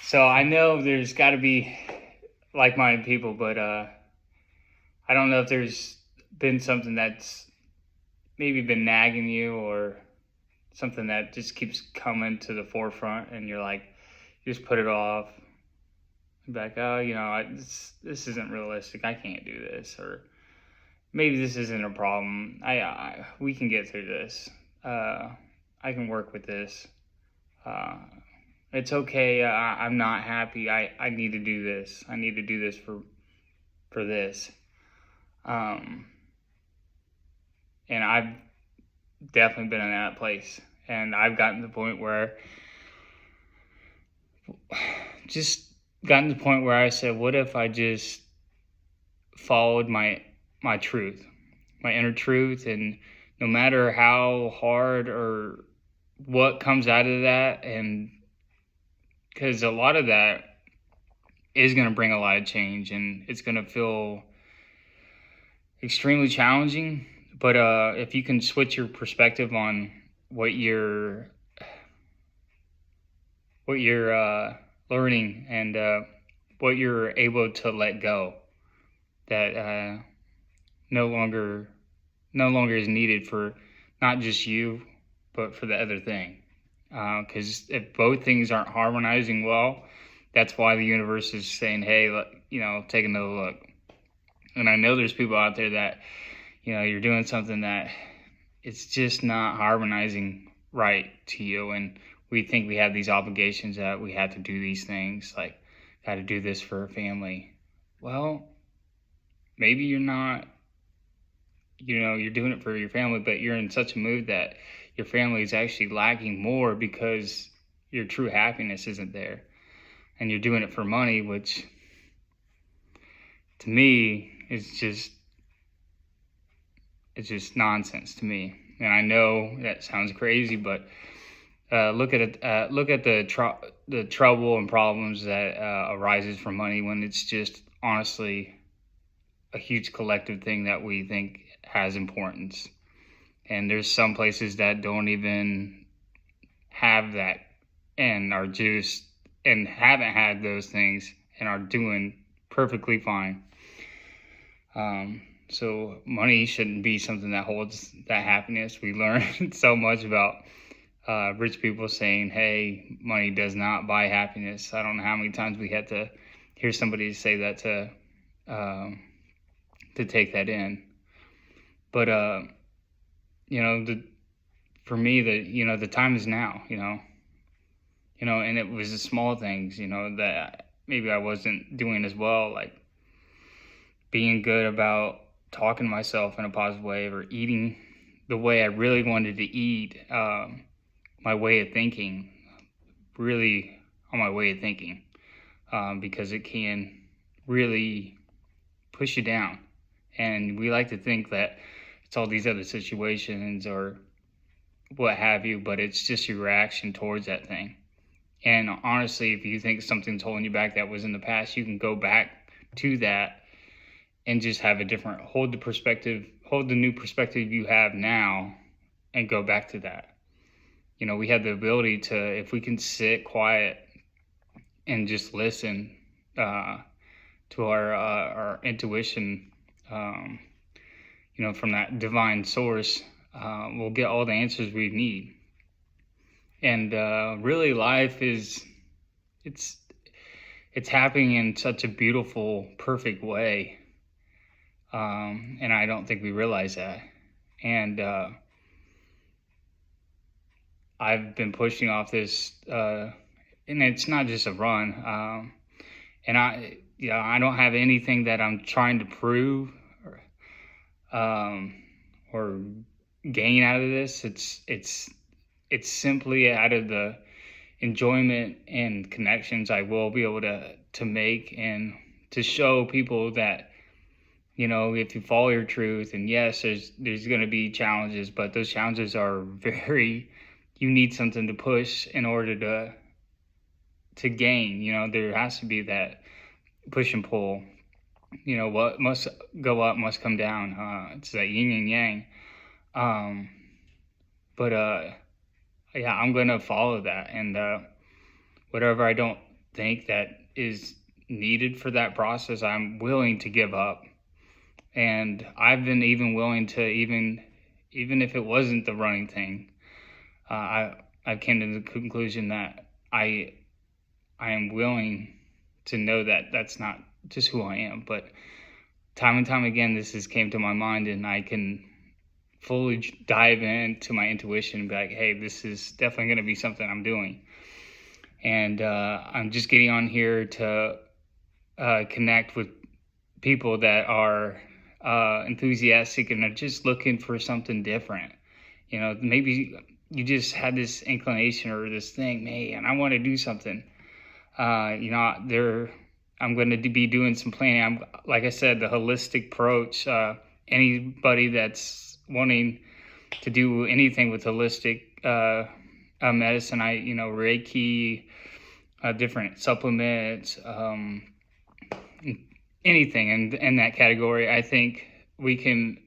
So I know there's got to be like-minded people, but I don't know if there's been something that's maybe been nagging you or something that just keeps coming to the forefront, and you're like, you just put it off. You're like, oh, this isn't realistic. I can't do this, or maybe this isn't a problem. We can get through this. Uh, I can work with this. Uh, it's okay. I'm not happy. I need to do this. I need to do this for this. Um, and I've definitely been in that place. And I've gotten to the point where I said, what if I just followed my truth, my inner truth, and no matter how hard or what comes out of that, and because a lot of that is going to bring a lot of change, and it's going to feel extremely challenging. But if you can switch your perspective on what you're learning, and what you're able to let go, that no longer is needed for not just you, but for the other thing. Because if both things aren't harmonizing well, that's why the universe is saying, hey, take another look. And I know there's people out there that, you're doing something that it's just not harmonizing right to you. And we think we have these obligations that we have to do these things, like got to do this for a family. Well, maybe you're not, you're doing it for your family, but you're in such a mood that your family is actually lacking more because your true happiness isn't there. And you're doing it for money, which to me is it's just nonsense to me. And I know that sounds crazy, but look at it. Look at the trouble and problems that arises from money, when it's just honestly a huge collective thing that we think has importance. And there's some places that don't even have that, and are just and haven't had those things and are doing perfectly fine. So money shouldn't be something that holds that happiness. We learn so much about rich people saying, hey, money does not buy happiness. I don't know how many times we had to hear somebody say that to take that in. But for me, the time is now. And it was the small things, that maybe I wasn't doing as well, like being good about talking to myself in a positive way, or eating the way I really wanted to eat, my way of thinking, really on my way of thinking, because it can really push you down. And we like to think that it's all these other situations or what have you, but it's just your reaction towards that thing. And honestly, if you think something's holding you back that was in the past, you can go back to that and just have hold the new perspective you have now, and go back to that. We have the ability to, if we can sit quiet and just listen to our intuition, from that divine source, we'll get all the answers we need. And really, life it's happening in such a beautiful, perfect way. And I don't think we realize that. And I've been pushing off this, and it's not just a run. And I don't have anything that I'm trying to prove or gain out of this. It's simply out of the enjoyment and connections I will be able to make, and to show people that, if you follow your truth, and yes, there's going to be challenges, but those challenges are you need something to push in order to gain. There has to be that push and pull. What must go up must come down. It's that yin and yang. But I'm going to follow that. And whatever I don't think that is needed for that process, I'm willing to give up. And I've been even willing to even if it wasn't the running thing, I came to the conclusion that I am willing to know that that's not just who I am. But time and time again, this has came to my mind, and I can fully dive into my intuition and be like, hey, this is definitely going to be something I'm doing. And I'm just getting on here to connect with people that are enthusiastic and are just looking for something different. Maybe you just had this inclination or this thing, man, I want to do something. I'm going to be doing some planning. Like I said, the holistic approach. Anybody that's wanting to do anything with holistic medicine, Reiki, different supplements, anything in that category. I think we can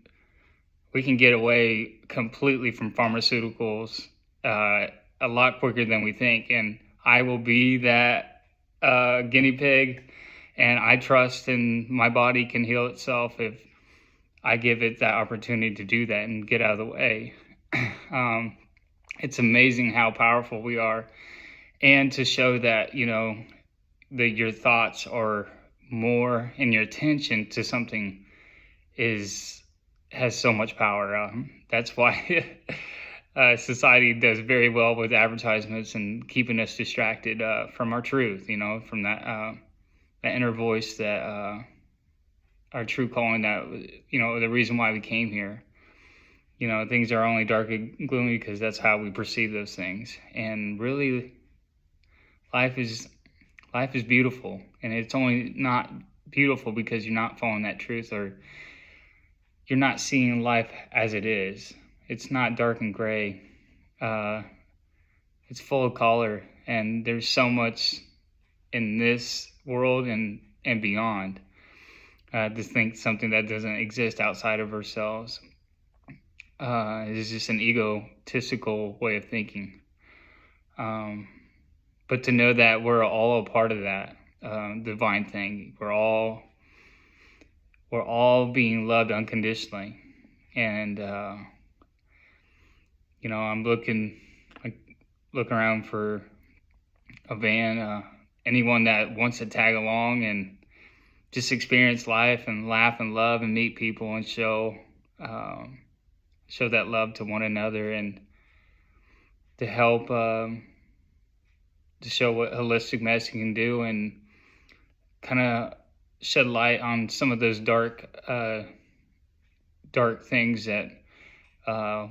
get away completely from pharmaceuticals a lot quicker than we think, and I will be that guinea pig, and I trust in my body can heal itself if I give it that opportunity to do that and get out of the way. It's amazing how powerful we are, and to show that your thoughts are more, and your attention to something has so much power. That's why society does very well with advertisements and keeping us distracted from our truth, from that inner voice, that our true calling, that the reason why we came here. Things are only dark and gloomy because that's how we perceive those things. And really, life is beautiful, and it's only not beautiful because you're not following that truth, or you're not seeing life as it is. It's not dark and gray. It's full of color, and there's so much in this world and beyond. To think something that doesn't exist outside of ourselves is just an egotistical way of thinking. But to know that we're all a part of that divine thing. We're all being loved unconditionally. And I'm looking around for a van, anyone that wants to tag along and just experience life and laugh and love and meet people and show that love to one another, and to help to show what holistic medicine can do, and kind of shed light on some of those dark things that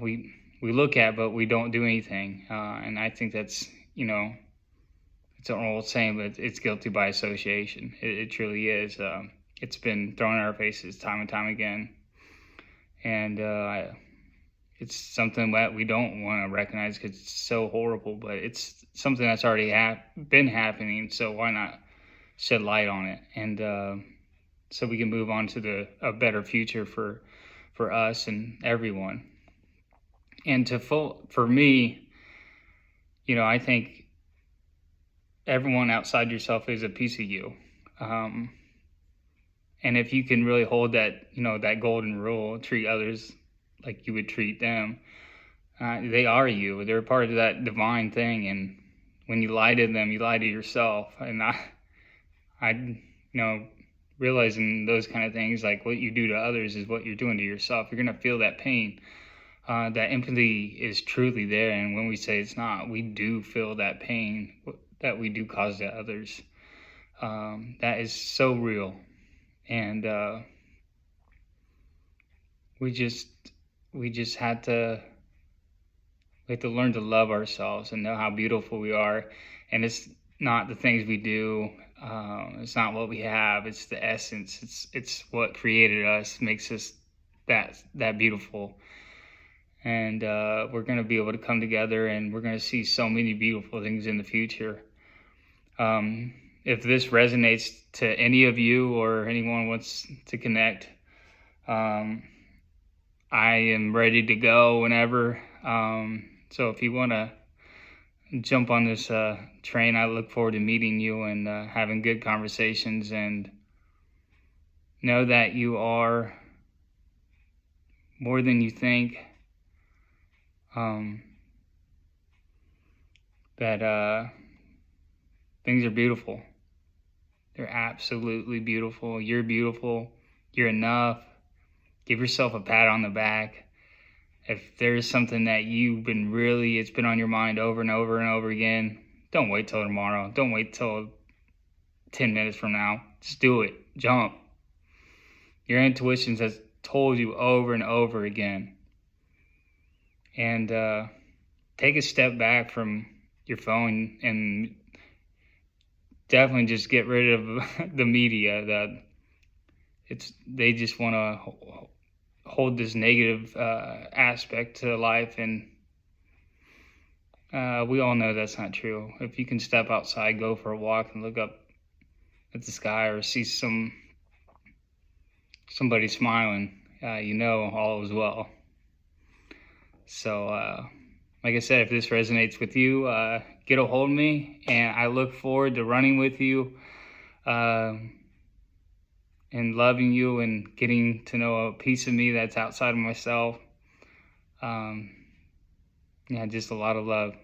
we look at, but we don't do anything. And I think that's, it's an old saying, but it's guilty by association. It truly is. It's been thrown in our faces time and time again. And it's something that we don't want to recognize because it's so horrible, but it's something that's already been happening. So why not shed light on it? And so we can move on to a better future for us and everyone. And for me, I think everyone outside yourself is a piece of you. And if you can really hold that, that golden rule, treat others like you would treat them, they are you. They're part of that divine thing. And when you lie to them, you lie to yourself. And I realizing those kind of things, like what you do to others is what you're doing to yourself. You're going to feel that pain. That empathy is truly there. And when we say it's not, we do feel that pain that we do cause to others. That is so real. And we just had to learn to love ourselves and know how beautiful we are. And it's not the things we do. It's not what we have. It's the essence. It's what created us, makes us that beautiful. And we're going to be able to come together, and we're going to see so many beautiful things in the future. If this resonates to any of you, or anyone wants to connect, I am ready to go whenever. So if you want to jump on this train. I look forward to meeting you and having good conversations, and know that you are more than you think. That things are beautiful. They're absolutely beautiful. You're beautiful. You're enough. Give yourself a pat on the back. If there's something that it's been on your mind over and over and over again, don't wait till tomorrow. Don't wait till 10 minutes from now. Just do it. Jump. Your intuition has told you over and over again. And take a step back from your phone and definitely just get rid of the media. They just want to hold this negative aspect to life, and we all know that's not true. If you can step outside, go for a walk, and look up at the sky, or see somebody smiling, all is well. So, like I said, if this resonates with you, get a hold of me, and I look forward to running with you, and loving you, and getting to know a piece of me that's outside of myself. Just a lot of love.